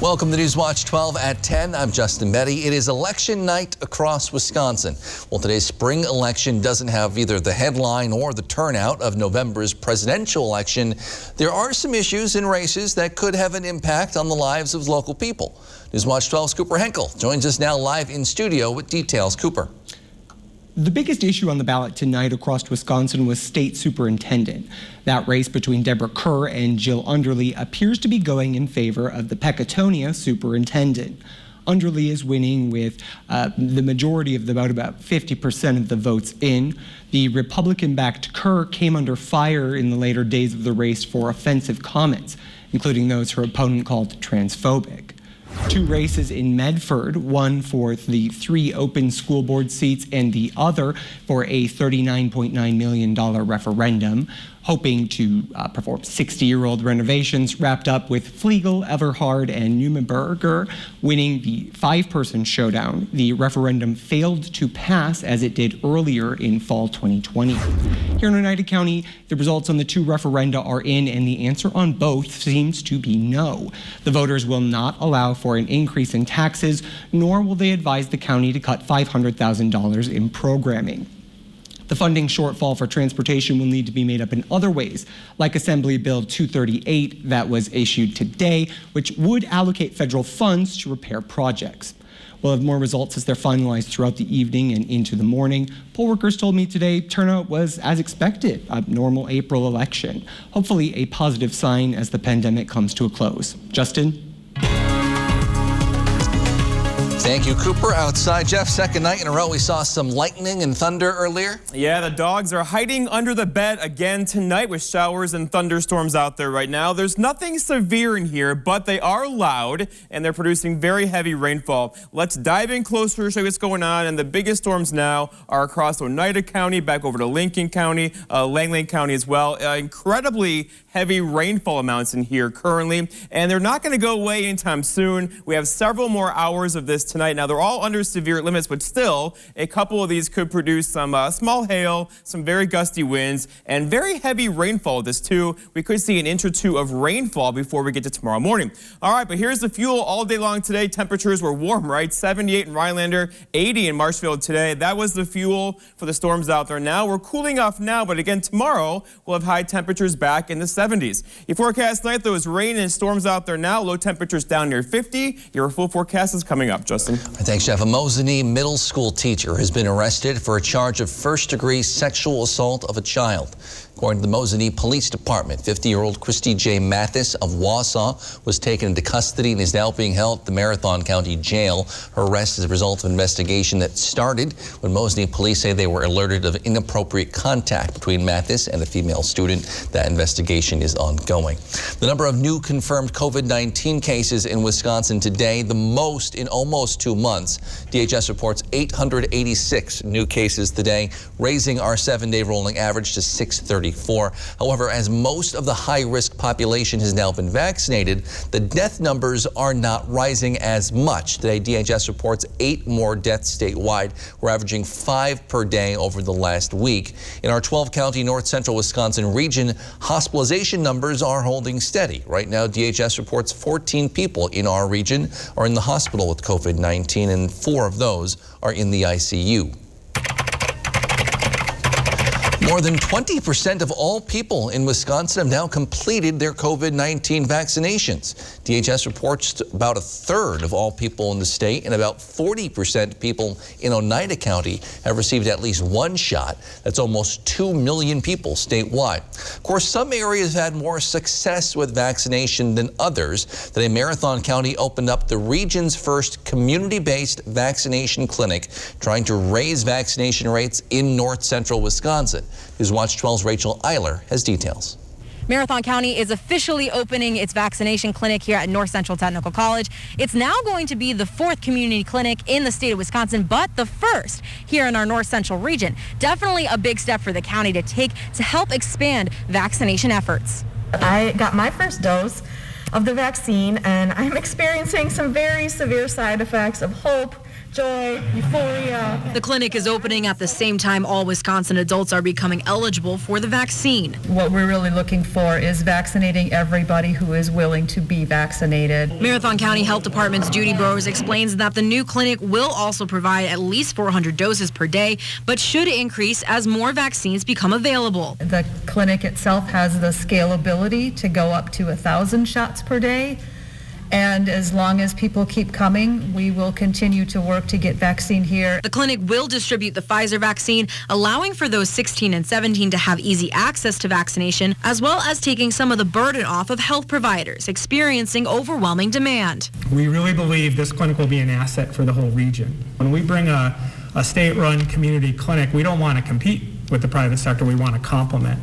Welcome to Newswatch 12 at 10. I'm Justin Betty. It is election night across Wisconsin. Well, today's spring election doesn't have either the headline or the turnout of November's presidential election. There are some issues in races that could have an impact on the lives of local people. Newswatch 12's Cooper Henkel joins us now live in studio with details. Cooper. The biggest issue on the ballot tonight across Wisconsin was state superintendent. That race between Deborah Kerr and Jill Underly appears to be going in favor of the Peckatonia superintendent. Underly is winning with the majority of about 50% of the votes in. The Republican-backed Kerr came under fire in the later days of the race for offensive comments, including those her opponent called transphobic. Two races in Medford, one for the 3 open school board seats and the other for a $39.9 million referendum, hoping to perform 60-year-old renovations, wrapped up with Flegel, Everhard, and Neumenberger winning the 5-person showdown. The referendum failed to pass as it did earlier in fall 2020. Here in Oneida County, the results on the 2 referenda are in, and the answer on both seems to be no. The voters will not allow for an increase in taxes, nor will they advise the county to cut $500,000 in programming. The funding shortfall for transportation will need to be made up in other ways, like Assembly Bill 238 that was issued today, which would allocate federal funds to repair projects. We'll have more results as they're finalized throughout the evening and into the morning. Poll workers told me today turnout was as expected, a normal April election. Hopefully a positive sign as the pandemic comes to a close. Justin? Thank you, Cooper. Outside, Jeff, second night in a row, we saw some lightning and thunder earlier. Yeah, the dogs are hiding under the bed again tonight with showers and thunderstorms out there right now. There's nothing severe in here, but they are loud and they're producing very heavy rainfall. Let's dive in closer to show you what's going on. And the biggest storms now are across Oneida County, back over to Lincoln County, Langley County as well. Incredibly heavy rainfall amounts in here currently, and they're not going to go away anytime soon. We have several more hours of this tonight. Now, they're all under severe limits, but still, a couple of these could produce some small hail, some very gusty winds, and very heavy rainfall. This too, we could see an inch or two of rainfall before we get to tomorrow morning. All right, but here's the fuel all day long today. Temperatures were warm, right? 78 in Rhinelander, 80 in Marshfield today. That was the fuel for the storms out there. Now we're cooling off now, but again, tomorrow we'll have high temperatures back in the 70s. Your forecast tonight, there was rain and storms out there now. Low temperatures down near 50. Your full forecast is coming up, Justin. Thanks, Jeff. A Mosinee middle school teacher has been arrested for a charge of first-degree sexual assault of a child. According to the Mosinee Police Department, 50-year-old Christy J. Mathis of Wausau was taken into custody and is now being held at the Marathon County Jail. Her arrest is a result of an investigation that started when Mosinee police say they were alerted of inappropriate contact between Mathis and a female student. That investigation is ongoing. The number of new confirmed COVID-19 cases in Wisconsin today, the most in almost 2 months. DHS reports 886 new cases today, raising our 7-day rolling average to 634. However, as most of the high-risk population has now been vaccinated, the death numbers are not rising as much. Today, DHS reports 8 more deaths statewide. We're averaging 5 per day over the last week. In our 12-county north central Wisconsin region, hospitalization numbers are holding steady. Right now, DHS reports 14 people in our region are in the hospital with COVID-19, and 4 of those are in the ICU. More than 20% of all people in Wisconsin have now completed their COVID-19 vaccinations. DHS reports about a third of all people in the state and about 40% of people in Oneida County have received at least 1 shot. That's almost 2 million people statewide. Of course, some areas have had more success with vaccination than others. Today, Marathon County opened up the region's first community-based vaccination clinic, trying to raise vaccination rates in north central Wisconsin. Newswatch 12's Rachel Eiler has details. Marathon County is officially opening its vaccination clinic here at North Central Technical College. It's now going to be the 4th community clinic in the state of Wisconsin, but the first here in our North Central region. Definitely a big step for the county to take to help expand vaccination efforts. I got my first dose of the vaccine, and I'm experiencing some very severe side effects of hope, joy, euphoria. The clinic is opening at the same time all Wisconsin adults are becoming eligible for the vaccine. What we're really looking for is vaccinating everybody who is willing to be vaccinated. Marathon County Health Department's Judy Burrows explains that the new clinic will also provide at least 400 doses per day, but should increase as more vaccines become available. The clinic itself has the scalability to go up to 1,000 shots per day. And as long as people keep coming, we will continue to work to get vaccine here. The clinic will distribute the Pfizer vaccine, allowing for those 16 and 17 to have easy access to vaccination, as well as taking some of the burden off of health providers experiencing overwhelming demand. We really believe this clinic will be an asset for the whole region. When we bring a state-run community clinic, we don't want to compete with the private sector. We want to complement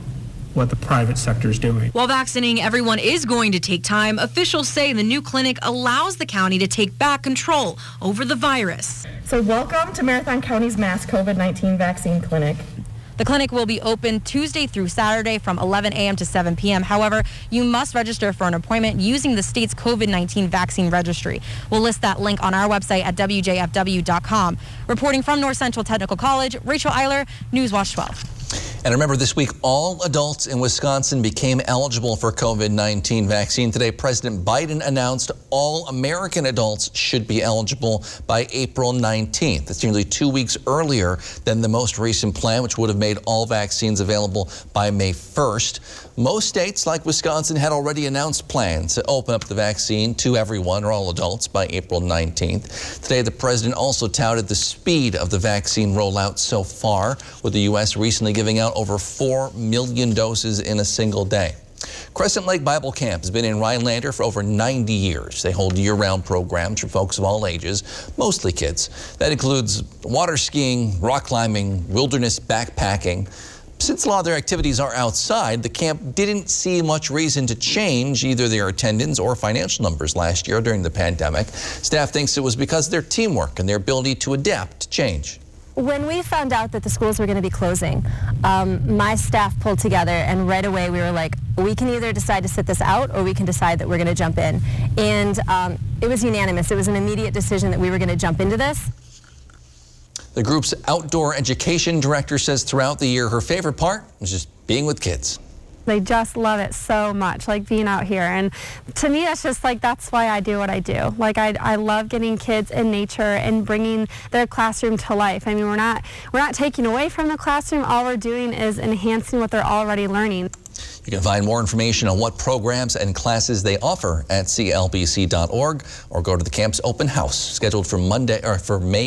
what the private sector is doing. While vaccinating everyone is going to take time, officials say the new clinic allows the county to take back control over the virus. So welcome to Marathon County's mass COVID-19 vaccine clinic. The clinic will be open Tuesday through Saturday from 11 a.m. to 7 p.m. However, you must register for an appointment using the state's COVID-19 vaccine registry. We'll list that link on our website at wjfw.com. Reporting from North Central Technical College, Rachel Eiler, Newswatch 12. And remember, this week, all adults in Wisconsin became eligible for COVID-19 vaccine. Today, President Biden announced all American adults should be eligible by April 19th. That's nearly 2 weeks earlier than the most recent plan, which would have made all vaccines available by May 1st. Most states, like Wisconsin, had already announced plans to open up the vaccine to everyone or all adults by April 19th. Today, the president also touted the speed of the vaccine rollout so far, with the U.S. recently giving out over 4 million doses in a single day. Crescent Lake Bible Camp has been in Rhinelander for over 90 years. They hold year-round programs for folks of all ages, mostly kids. That includes water skiing, rock climbing, wilderness backpacking. Since a lot of their activities are outside, the camp didn't see much reason to change either their attendance or financial numbers last year during the pandemic. Staff thinks it was because of their teamwork and their ability to adapt to change. When we found out that the schools were going to be closing, my staff pulled together, and right away we were like, we can either decide to sit this out or we can decide that we're going to jump in. And it was unanimous. It was an immediate decision that we were going to jump into this. The group's outdoor education director says throughout the year her favorite part was just being with kids. They just love it so much, like being out here. And to me, that's just like, that's why I do what I do. Like, I love getting kids in nature and bringing their classroom to life. I mean, we're not taking away from the classroom. All we're doing is enhancing what they're already learning. You can find more information on what programs and classes they offer at clbc.org or go to the camp's open house scheduled for May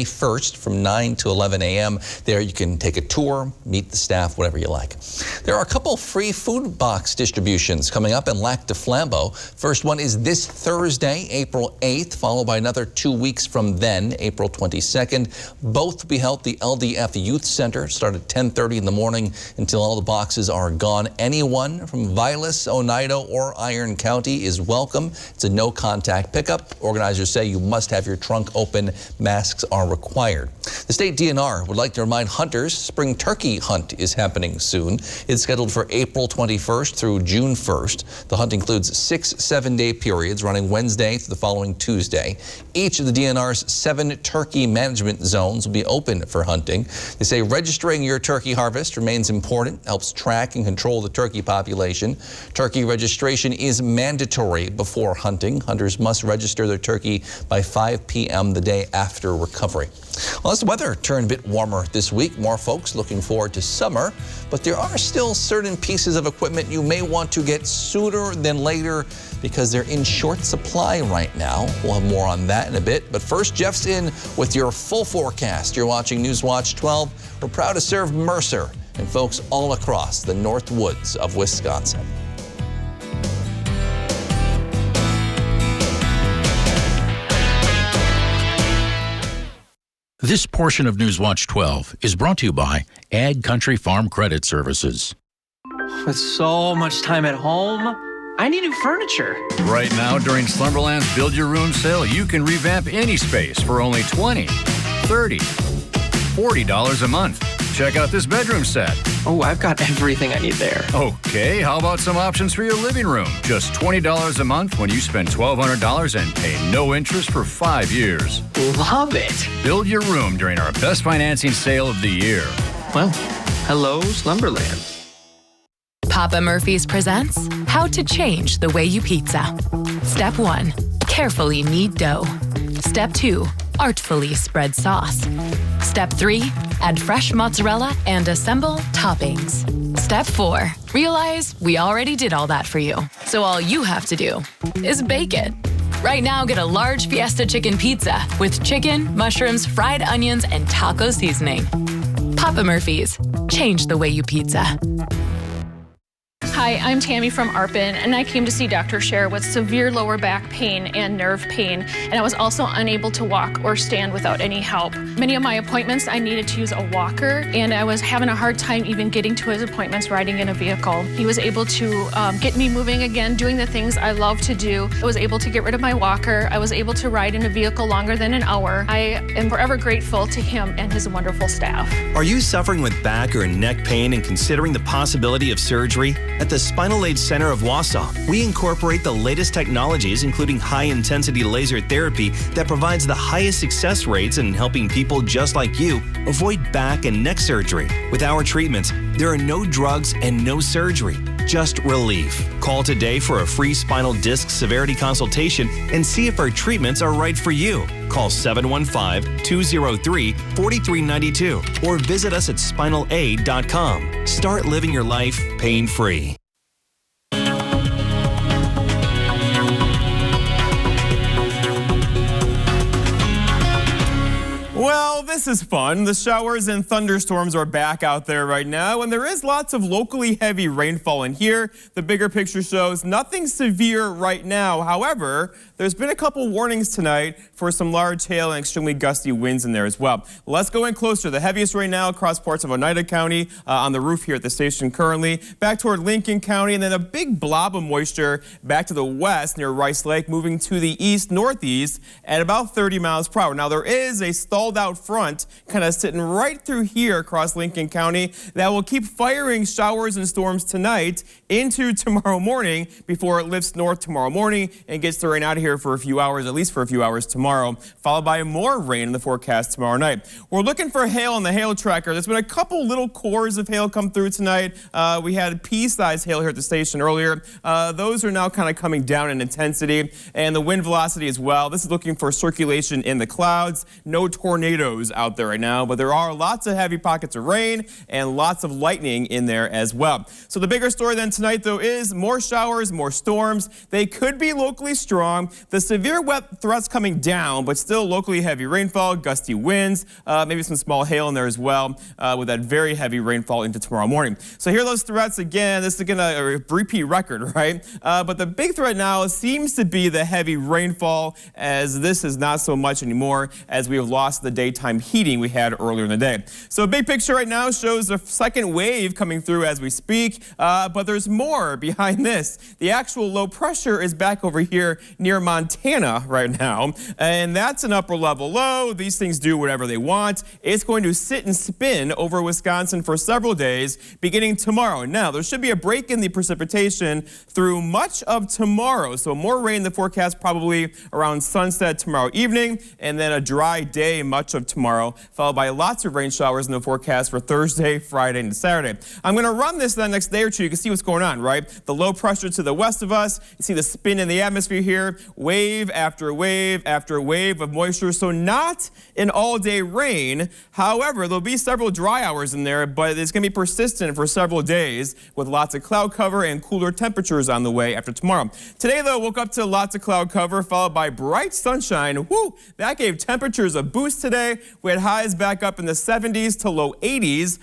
1st from 9 to 11 a.m. There you can take a tour, meet the staff, whatever you like. There are a couple free food box distributions coming up in Lac du Flambeau. First one is this Thursday, April 8th, followed by another 2 weeks from then, April 22nd. Both will be held at the LDF Youth Center, start at 10:30 in the morning until all the boxes are gone. Anyone from Vilas, Oneida, or Iron County is welcome. It's a no-contact pickup. Organizers say you must have your trunk open. Masks are required. The state DNR would like to remind hunters spring turkey hunt is happening soon. It's scheduled for April 21st through June 1st. The hunt includes 6 7-day periods running Wednesday through the following Tuesday. Each of the DNR's 7 turkey management zones will be open for hunting. They say registering your turkey harvest remains important, helps track and control the turkey population. Turkey registration is mandatory before hunting. Hunters must register their turkey by 5 p.m. the day after recovery. Well, as the weather turned a bit warmer this week, more folks looking forward to summer, but there are still certain pieces of equipment you may want to get sooner than later because they're in short supply right now. We'll have more on that in a bit. But first, Jeff's in with your full forecast. You're watching Newswatch 12. We're proud to serve Mercer and folks all across the North Woods of Wisconsin. This portion of Newswatch 12 is brought to you by Ag Country Farm Credit Services. With so much time at home, I need new furniture. Right now, during Slumberland's Build Your Room sale, you can revamp any space for only $20, $30, $40 a month. check out this bedroom set. Oh, I've got everything I need there. Okay, how about some options for your living room? Just $20 a month when you spend $1,200 and pay no interest for 5 years. Love it. Build your room during our best financing sale of the year. Well, hello, Slumberland. Papa Murphy's presents How to Change the Way You Pizza. Step 1. Carefully knead dough. Step 2. Artfully spread sauce. Step 3. Add fresh mozzarella and assemble toppings. Step 4. Realize we already did all that for you. So all you have to do is bake it. Right now, get a large Fiesta chicken pizza with chicken, mushrooms, fried onions, and taco seasoning. Papa Murphy's. Change the way you pizza. Hi, I'm Tammy from Arpin, and I came to see Dr. Scher with severe lower back pain and nerve pain, and I was also unable to walk or stand without any help. Many of my appointments, I needed to use a walker, and I was having a hard time even getting to his appointments riding in a vehicle. He was able to get me moving again, doing the things I love to do. I was able to get rid of my walker. I was able to ride in a vehicle longer than an hour. I am forever grateful to him and his wonderful staff. Are you suffering with back or neck pain and considering the possibility of surgery? At the Spinal Aid Center of Wausau, we incorporate the latest technologies, including high-intensity laser therapy that provides the highest success rates in helping people just like you avoid back and neck surgery. With our treatments, there are no drugs and no surgery, just relief. Call today for a free spinal disc severity consultation and see if our treatments are right for you. Call 715-203-4392 or visit us at spinalaid.com. Start living your life pain-free. Well, this is fun. The showers and thunderstorms are back out there right now, and there is lots of locally heavy rainfall in here. The bigger picture shows nothing severe right now. However, there's been a couple warnings tonight for some large hail and extremely gusty winds in there as well. Let's go in closer. The heaviest right now across parts of Oneida County on the roof here at the station currently, back toward Lincoln County, and then a big blob of moisture back to the west near Rice Lake, moving to the east-northeast at about 30 miles per hour. Now, there is a stalled out front kind of sitting right through here across Lincoln County that will keep firing showers and storms tonight into tomorrow morning before it lifts north tomorrow morning and gets the rain out of here for a few hours, at least for a few hours tomorrow, followed by more rain in the forecast tomorrow night. We're looking for hail on the hail tracker. There's been a couple little cores of hail come through tonight. We had pea-sized hail here at the station earlier. Those are now kind of coming down in intensity, and the wind velocity as well. This is looking for circulation in the clouds. No tornadoes out there right now, but there are lots of heavy pockets of rain and lots of lightning in there as well. So the bigger story then tonight, though, is more showers, more storms. They could be locally strong. The severe wet threats coming down, but still locally heavy rainfall, gusty winds, maybe some small hail in there as well, with that very heavy rainfall into tomorrow morning. So here are those threats again. This is going to repeat record, right? But the big threat now seems to be the heavy rainfall, as this is not so much anymore, as we have lost the daytime heating we had earlier in the day. So a big picture right now shows a second wave coming through as we speak, but there's more behind this. The actual low pressure is back over here near Montana right now, and that's an upper level low. These things do whatever they want. It's going to sit and spin over Wisconsin for several days beginning tomorrow. Now, there should be a break in the precipitation through much of tomorrow, so more rain in the forecast probably around sunset tomorrow evening, and then a dry day much of tomorrow, followed by lots of rain showers in the forecast for Thursday, Friday, and Saturday. I'm going to run this the next day or two. You can see what's going on, right? The low pressure to the west of us. You see the spin in the atmosphere here. Wave after wave after wave of moisture. So not an all-day rain. However, there'll be several dry hours in there, but it's going to be persistent for several days with lots of cloud cover and cooler temperatures on the way after tomorrow. Today, though, woke up to lots of cloud cover, followed by bright sunshine. Woo! That gave temperatures a boost today. We had highs back up in the 70s to low 80s.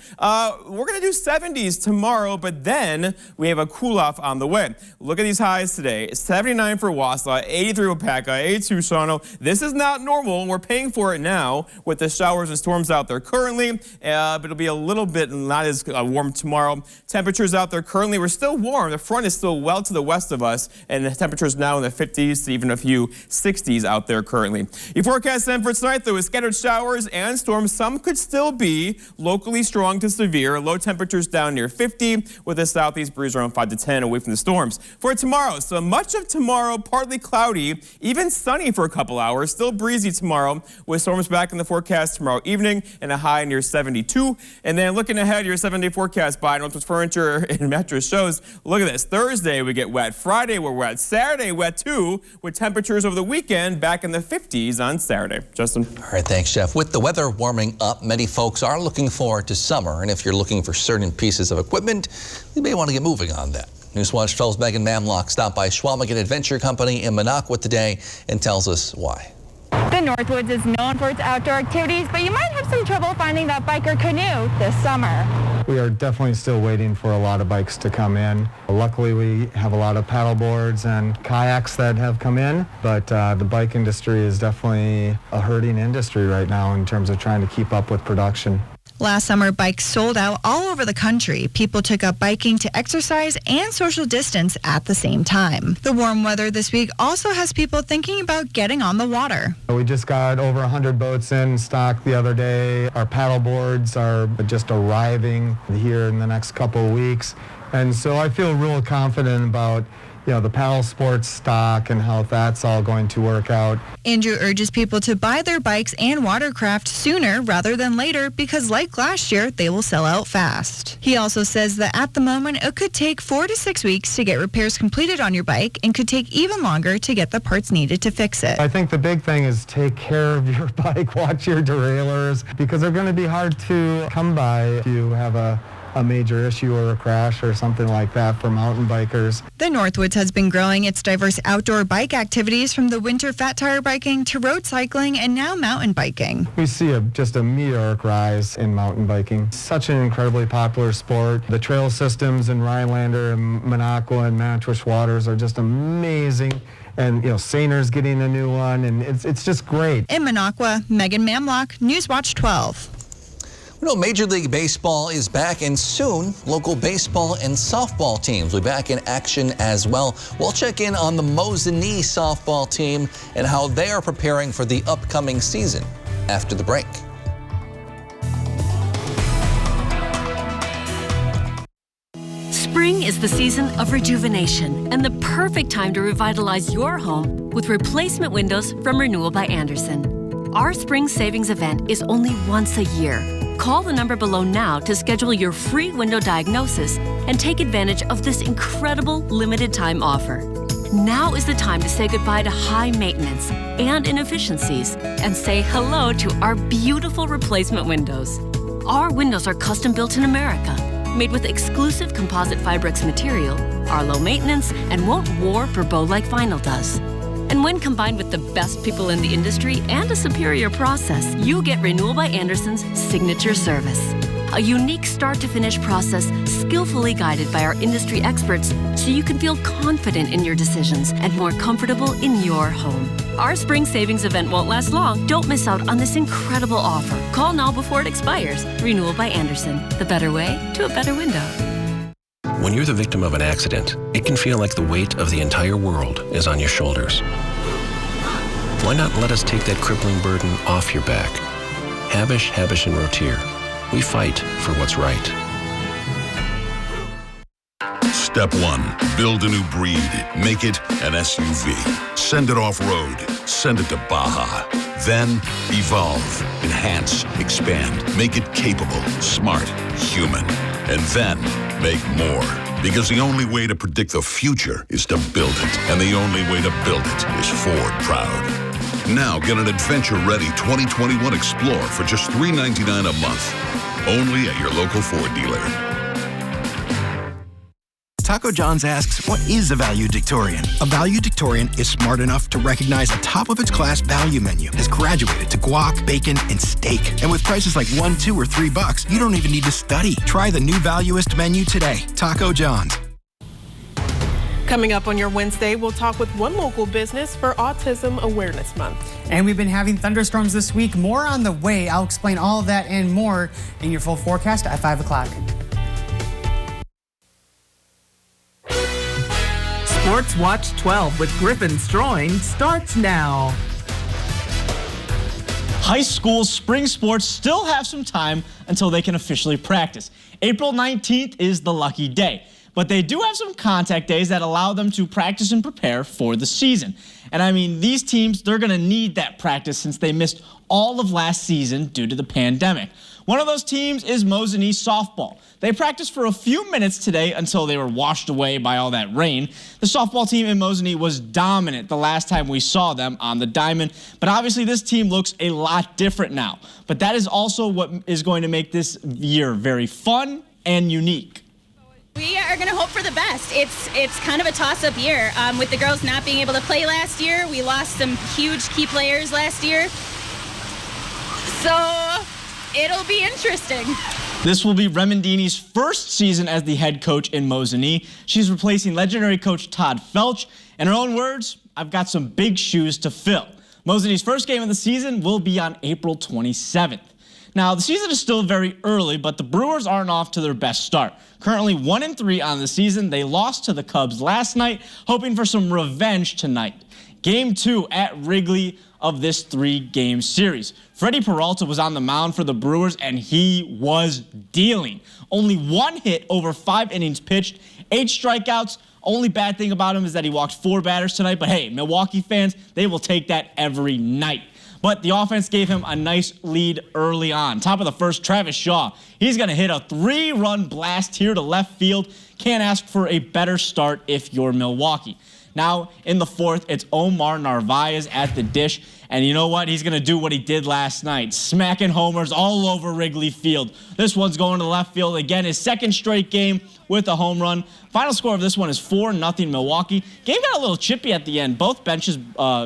We're going to do 70s tomorrow, but then we have a cool-off on the way. Look at these highs today. 79 for Wausau, 83 Wapaka, 82 Shawano. This is not normal, and we're paying for it now with the showers and storms out there currently, but it'll be a little bit not as warm tomorrow. Temperatures out there currently, we're still warm. The front is still well to the west of us, and the temperatures now in the 50s to even a few 60s out there currently. Your forecast then for tonight, though, is scattered showers showers and storms. Some could still be locally strong to severe. Low temperatures down near 50 with a southeast breeze around 5 to 10 away from the storms. For tomorrow, so much of tomorrow partly cloudy, even sunny for a couple hours. Still breezy tomorrow with storms back in the forecast tomorrow evening and a high near 72. And then looking ahead, your 7-day forecast by Northwest Furniture and Mattress shows. Look at this. Thursday we get wet. Friday we're wet. Saturday wet too, with temperatures over the weekend back in the 50s on Saturday. Justin. All right, thanks, Jeff. With the weather warming up, many folks are looking forward to summer. And if you're looking for certain pieces of equipment, you may want to get moving on that. Newswatch 12's Megan Mamlock stopped by Schwalmigan Adventure Company in Minocqua today and tells us why. The Northwoods is known for its outdoor activities, but you might have some trouble finding that bike or canoe this summer. We are definitely still waiting for a lot of bikes to come in. Luckily, we have a lot of paddle boards and kayaks that have come in, but the bike industry is definitely a hurting industry right now in terms of trying to keep up with production. Last summer, bikes sold out all over the country. People took up biking to exercise and social distance at the same time. The warm weather this week also has people thinking about getting on the water. We just got over 100 boats in stock the other day. Our paddle boards are just arriving here in the next couple of weeks. And so I feel real confident about the paddle sports stock and how that's all going to work out. Andrew urges people to buy their bikes and watercraft sooner rather than later because like last year, they will sell out fast. He also says that at the moment, it could take 4 to 6 weeks to get repairs completed on your bike and could take even longer to get the parts needed to fix it. I think the big thing is take care of your bike, watch your derailleurs, because they're going to be hard to come by if you have a major issue or a crash or something like that for mountain bikers. The Northwoods has been growing its diverse outdoor bike activities from the winter fat tire biking to road cycling and now mountain biking. We see just a meteoric rise in mountain biking. Such an incredibly popular sport. The trail systems in Rhinelander and Minocqua and Mattress Waters are just amazing. And, Saner's getting a new one, and it's just great. In Minocqua, Megan Mamlock, Newswatch 12. Major League Baseball is back, and soon local baseball and softball teams will be back in action as well. We'll check in on the Mosinee softball team and how they are preparing for the upcoming season after the break. Spring is the season of rejuvenation and the perfect time to revitalize your home with replacement windows from Renewal by Andersen. Our spring savings event is only once a year. Call the number below now to schedule your free window diagnosis and take advantage of this incredible limited time offer. Now is the time to say goodbye to high maintenance and inefficiencies and say hello to our beautiful replacement windows. Our windows are custom built in America, made with exclusive composite Fibrex material, are low maintenance, and won't warp or bow like vinyl does. And when combined with the best people in the industry and a superior process, you get Renewal by Andersen's signature service. A unique start-to-finish process skillfully guided by our industry experts so you can feel confident in your decisions and more comfortable in your home. Our spring savings event won't last long. Don't miss out on this incredible offer. Call now before it expires. Renewal by Andersen, the better way to a better window. When you're the victim of an accident, it can feel like the weight of the entire world is on your shoulders. Why not let us take that crippling burden off your back? Habish, Habish & Rotier. We fight for what's right. Step 1. Build a new breed. Make it an SUV. Send it off-road. Send it to Baja. Then evolve, enhance, expand. Make it capable, smart, human. And then make more. Because the only way to predict the future is to build it. And the only way to build it is Ford Proud. Now get an adventure-ready 2021 Explorer for just $399 a month. Only at your local Ford dealer. Taco John's asks, what is a valedictorian? A valedictorian is smart enough to recognize a top-of-its-class value menu has graduated to guac, bacon, and steak. And with prices like $1, $2, or $3, you don't even need to study. Try the new Valuist menu today. Taco John's. Coming up on your Wednesday, we'll talk with one local business for Autism Awareness Month. And we've been having thunderstorms this week. More on the way. I'll explain all of that and more in your full forecast at 5 o'clock. Sports Watch 12 with Griffin Stroing starts now. High school spring sports still have some time until they can officially practice. April 19th is the lucky day, but they do have some contact days that allow them to practice and prepare for the season. And I mean, these teams, they're going to need that practice since they missed all of last season due to the pandemic. One of those teams is Mosinee softball. They practiced for a few minutes today until they were washed away by all that rain. The softball team in Mosinee was dominant the last time we saw them on the diamond, but obviously this team looks a lot different now. But that is also what is going to make this year very fun and unique. We are going to hope for the best. It's kind of a toss-up year. With the girls not being able to play last year, we lost some huge key players last year. So it'll be interesting. This will be Remendini's first season as the head coach in Mosinee. She's replacing legendary coach Todd Felch. In her own words, I've got some big shoes to fill. Mosinee's first game of the season will be on April 27th. Now, the season is still very early, but the Brewers aren't off to their best start. Currently 1-3 on the season. They lost to the Cubs last night, hoping for some revenge tonight. Game 2 at Wrigley of this 3-game series. Freddie Peralta was on the mound for the Brewers, and he was dealing. Only 1 hit over 5 innings pitched, 8 strikeouts. Only bad thing about him is that he walked 4 batters tonight, but hey, Milwaukee fans, they will take that every night. But the offense gave him a nice lead early on. Top of the first, Travis Shaw. He's going to hit a 3-run blast here to left field. Can't ask for a better start if you're Milwaukee. Now, in the 4th, it's Omar Narvaez at the dish. And you know what? He's going to do what he did last night, smacking homers all over Wrigley Field. This one's going to left field again, his 2nd straight game with a home run. Final score of this one is 4-0 Milwaukee. Game got a little chippy at the end. Both benches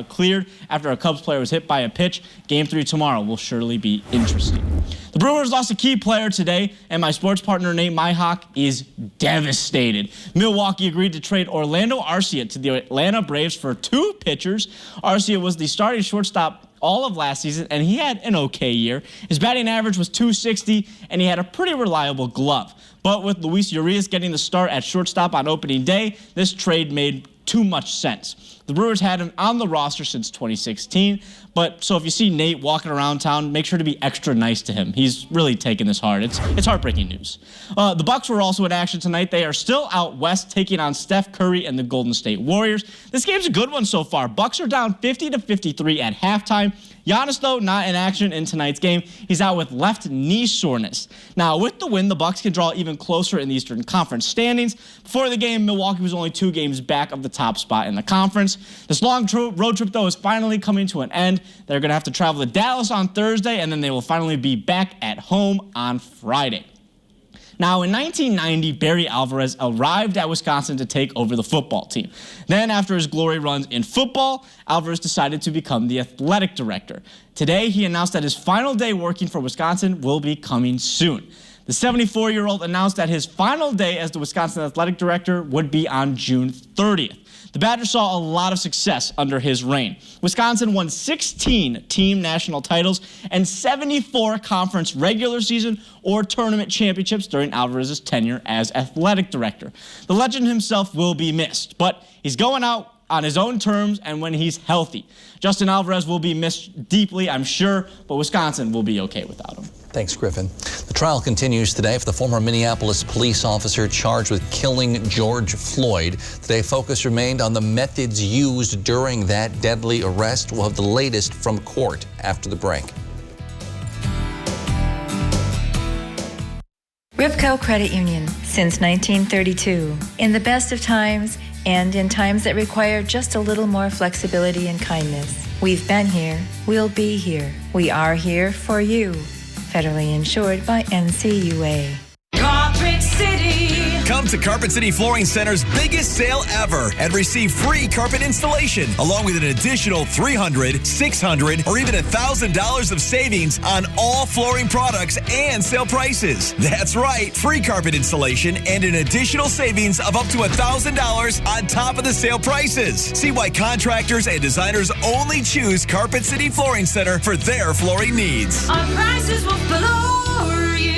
cleared after a Cubs player was hit by a pitch. Game 3 tomorrow will surely be interesting. The Brewers lost a key player today, and my sports partner, Nate Myhawk, is devastated. Milwaukee agreed to trade Orlando Arcia to the Atlanta Braves for 2 pitchers. Arcia was the starting shortstop all of last season, and he had an okay year. His batting average was .260, and he had a pretty reliable glove. But with Luis Urias getting the start at shortstop on opening day, this trade made too much sense. The Brewers had him on the roster since 2016, but so if you see Nate walking around town, make sure to be extra nice to him. He's really taking this hard. It's heartbreaking news. The Bucks were also in action tonight. They are still out west taking on Steph Curry and the Golden State Warriors. This game's a good one so far. Bucks are down 50-53 at halftime. Giannis, though, not in action in tonight's game. He's out with left knee soreness. Now, with the win, the Bucks can draw even closer in the Eastern Conference standings. Before the game, Milwaukee was only 2 games back of the top spot in the conference. This long road trip, though, is finally coming to an end. They're going to have to travel to Dallas on Thursday, and then they will finally be back at home on Friday. Now, in 1990, Barry Alvarez arrived at Wisconsin to take over the football team. Then, after his glory runs in football, Alvarez decided to become the athletic director. Today, he announced that his final day working for Wisconsin will be coming soon. The 74-year-old announced that his final day as the Wisconsin athletic director would be on June 30th. The Badgers saw a lot of success under his reign. Wisconsin won 16 team national titles and 74 conference regular season or tournament championships during Alvarez's tenure as athletic director. The legend himself will be missed, but he's going out on his own terms and when he's healthy. Justin Alvarez will be missed deeply, I'm sure, but Wisconsin will be okay without him. Thanks, Griffin. The trial continues today for the former Minneapolis police officer charged with killing George Floyd. Today, focus remained on the methods used during that deadly arrest. We'll have the latest from court after the break. Rivco Credit Union since 1932. In the best of times and in times that require just a little more flexibility and kindness. We've been here. We'll be here. We are here for you. Federally insured by NCUA. Carpet City. Come to Carpet City Flooring Center's biggest sale ever and receive free carpet installation along with an additional $300, $600, or even $1,000 of savings on all flooring products and sale prices. That's right, free carpet installation and an additional savings of up to $1,000 on top of the sale prices. See why contractors and designers only choose Carpet City Flooring Center for their flooring needs. Our prices will floor you.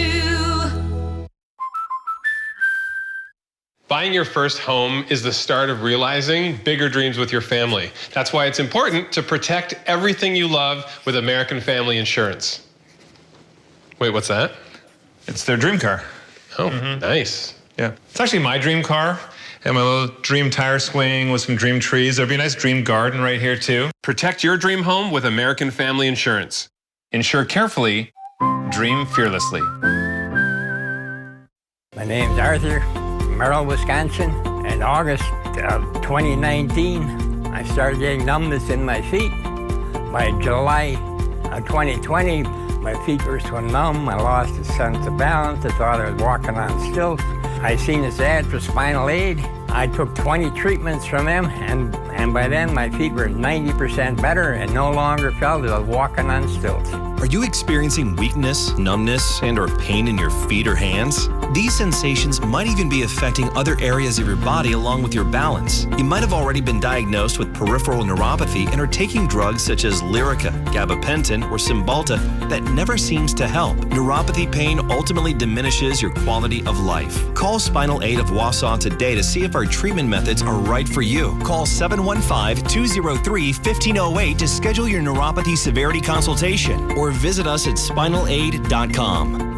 Buying Buying your first home is the start of realizing bigger dreams with your family. That's why it's important to protect everything you love with American Family Insurance. Wait, what's that? It's their dream car. Oh, nice. Yeah. It's actually my dream car. And my little dream tire swing with some dream trees. There'll be a nice dream garden right here, too. Protect your dream home with American Family Insurance. Insure carefully, dream fearlessly. My name's Arthur, Merrill, Wisconsin. In August of 2019, I started getting numbness in my feet. By July of 2020, my feet were so numb, I lost a sense of balance. I thought I was walking on stilts. I seen this ad for Spinal Aid. I took 20 treatments from them, and by then my feet were 90% better and no longer felt as I was walking on stilts. Are you experiencing weakness, numbness, and or pain in your feet or hands? These sensations might even be affecting other areas of your body along with your balance. You might have already been diagnosed with peripheral neuropathy and are taking drugs such as Lyrica, gabapentin, or Cymbalta that never seems to help. Neuropathy pain ultimately diminishes your quality of life. Call Spinal Aid of Wausau today to see if our treatment methods are right for you. Call 715-203-1508 to schedule your neuropathy severity consultation or visit us at spinalaid.com.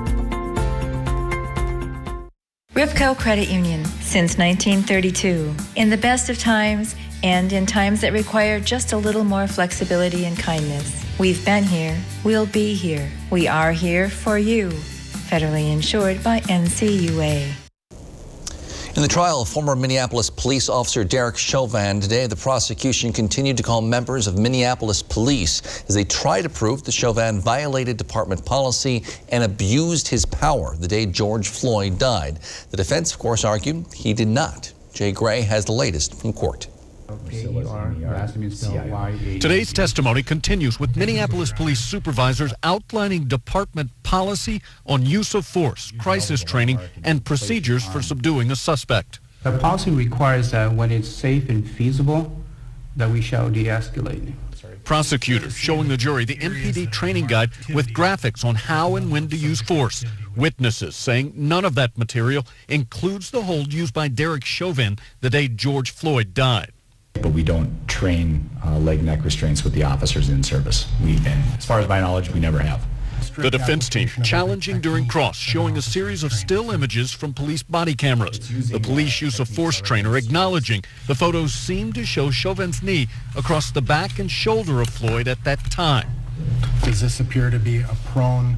Ripco Credit Union, since 1932. In the best of times and in times that require just a little more flexibility and kindness. We've been here, we'll be here. We are here for you. Federally insured by NCUA. In the trial of former Minneapolis police officer Derek Chauvin, today the prosecution continued to call members of Minneapolis police as they try to prove that Chauvin violated department policy and abused his power the day George Floyd died. The defense, of course, argued he did not. Jay Gray has the latest from court. Today's testimony continues with Minneapolis police supervisors outlining department policy on use of force, crisis training, and procedures for subduing a suspect. The policy requires that when it's safe and feasible, that we shall de-escalate. Prosecutors showing the jury the MPD training guide with graphics on how and when to use force. Witnesses saying none of that material includes the hold used by Derek Chauvin the day George Floyd died. But we don't train leg neck restraints with the officers in service. And as far as my knowledge, we never have. The defense team challenging during cross, showing a series of still images from police body cameras. The police use of force trainer acknowledging the photos seem to show Chauvin's knee across the back and shoulder of Floyd at that time. Does this appear to be a prone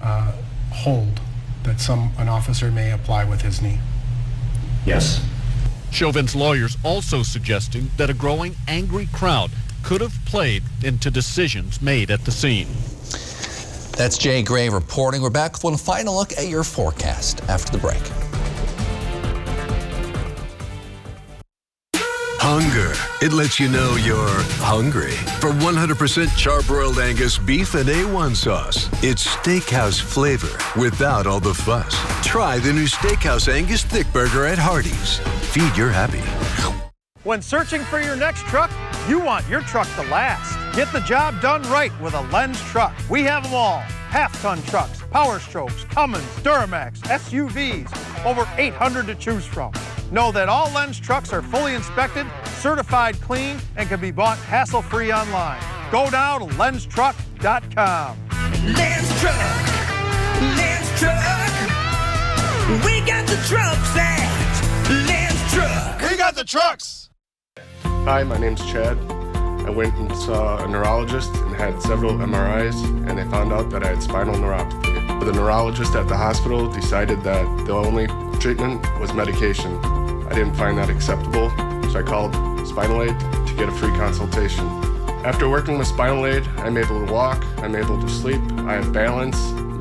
hold that an officer may apply with his knee? Yes. Chauvin's lawyers also suggesting that a growing angry crowd could have played into decisions made at the scene. That's Jay Gray reporting. We're back with one final look at your forecast after the break. Hunger. It lets you know you're hungry. For 100% charbroiled Angus beef and A1 sauce. It's steakhouse flavor without all the fuss. Try the new Steakhouse Angus Thick Burger at Hardee's. Feed your happy. When searching for your next truck, you want your truck to last. Get the job done right with a Lenz truck. We have them all. Half-ton trucks, Power Strokes, Cummins, Duramax, SUVs, over 800 to choose from. Know that all Lenz trucks are fully inspected, certified clean, and can be bought hassle-free online. Go now to lenztruck.com. Lenz Truck, Lenz Truck. We got the trucks at Lenz Truck. We got the trucks. Hi, my name's Chad. I went and saw a neurologist and had several MRIs, and they found out that I had spinal neuropathy. The neurologist at the hospital decided that the only treatment was medication. I didn't find that acceptable, so I called Spinal Aid to get a free consultation. After working with Spinal Aid, I'm able to walk, I'm able to sleep, I have balance,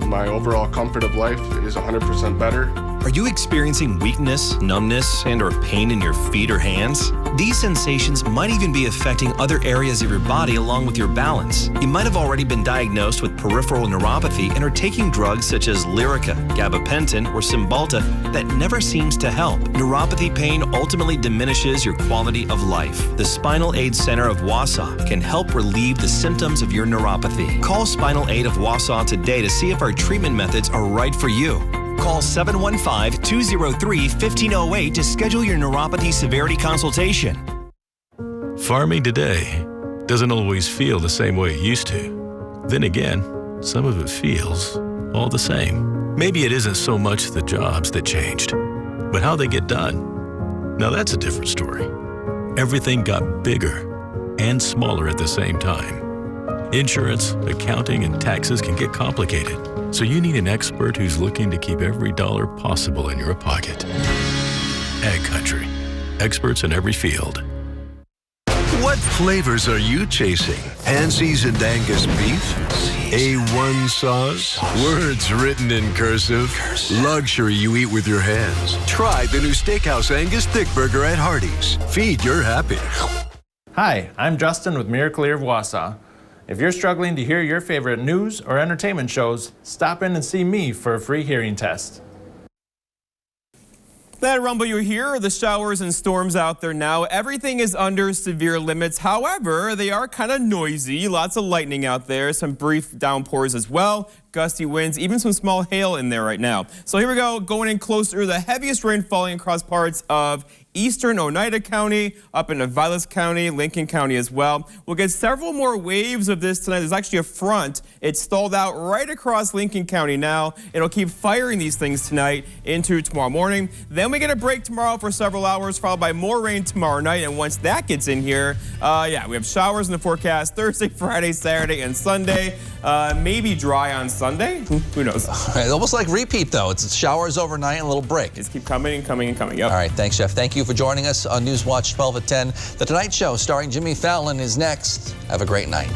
my overall comfort of life is 100% better. Are you experiencing weakness, numbness, and or pain in your feet or hands? These sensations might even be affecting other areas of your body along with your balance. You might have already been diagnosed with peripheral neuropathy and are taking drugs such as Lyrica, gabapentin, or Cymbalta that never seems to help. Neuropathy pain ultimately diminishes your quality of life. The Spinal Aid Center of Wausau can help relieve the symptoms of your neuropathy. Call Spinal Aid of Wausau today to see if our treatment methods are right for you. Call 715-203-1508 to schedule your neuropathy severity consultation. Farming today doesn't always feel the same way it used to. Then again, some of it feels all the same. Maybe it isn't so much the jobs that changed, but how they get done. Now that's a different story. Everything got bigger and smaller at the same time. Insurance, accounting, and taxes can get complicated, so you need an expert who's looking to keep every dollar possible in your pocket. Ag Country. Experts in every field. What flavors are you chasing? Pan-seasoned Angus beef? A1 sauce? Words written in cursive? Luxury you eat with your hands. Try the new Steakhouse Angus Thick Burger at Hardee's. Feed your happy. Hi, I'm Justin with Miracle-Ear of Wausau. If you're struggling to hear your favorite news or entertainment shows, stop in and see me for a free hearing test. That rumble you hear are the showers and storms out there now. Everything is under severe limits. However, they are kind of noisy. Lots of lightning out there. Some brief downpours as well. Gusty winds, even some small hail in there right now. So here we go, going in closer. The heaviest rain falling across parts of eastern Oneida County, up into Vilas County, Lincoln County as well. We'll get several more waves of this tonight. There's actually a front. It's stalled out right across Lincoln County now. It'll keep firing these things tonight into tomorrow morning. Then we get a break tomorrow for several hours, followed by more rain tomorrow night. And once that gets in here, we have showers in the forecast Thursday, Friday, Saturday, and Sunday. Maybe dry on Sunday. Who knows? It's almost like repeat, though. It's showers overnight and a little break. Just keep coming and coming and coming. Yep. All right. Thanks, Jeff. Thank you for joining us on Newswatch 12 at 10. The Tonight Show starring Jimmy Fallon is next. Have a great night.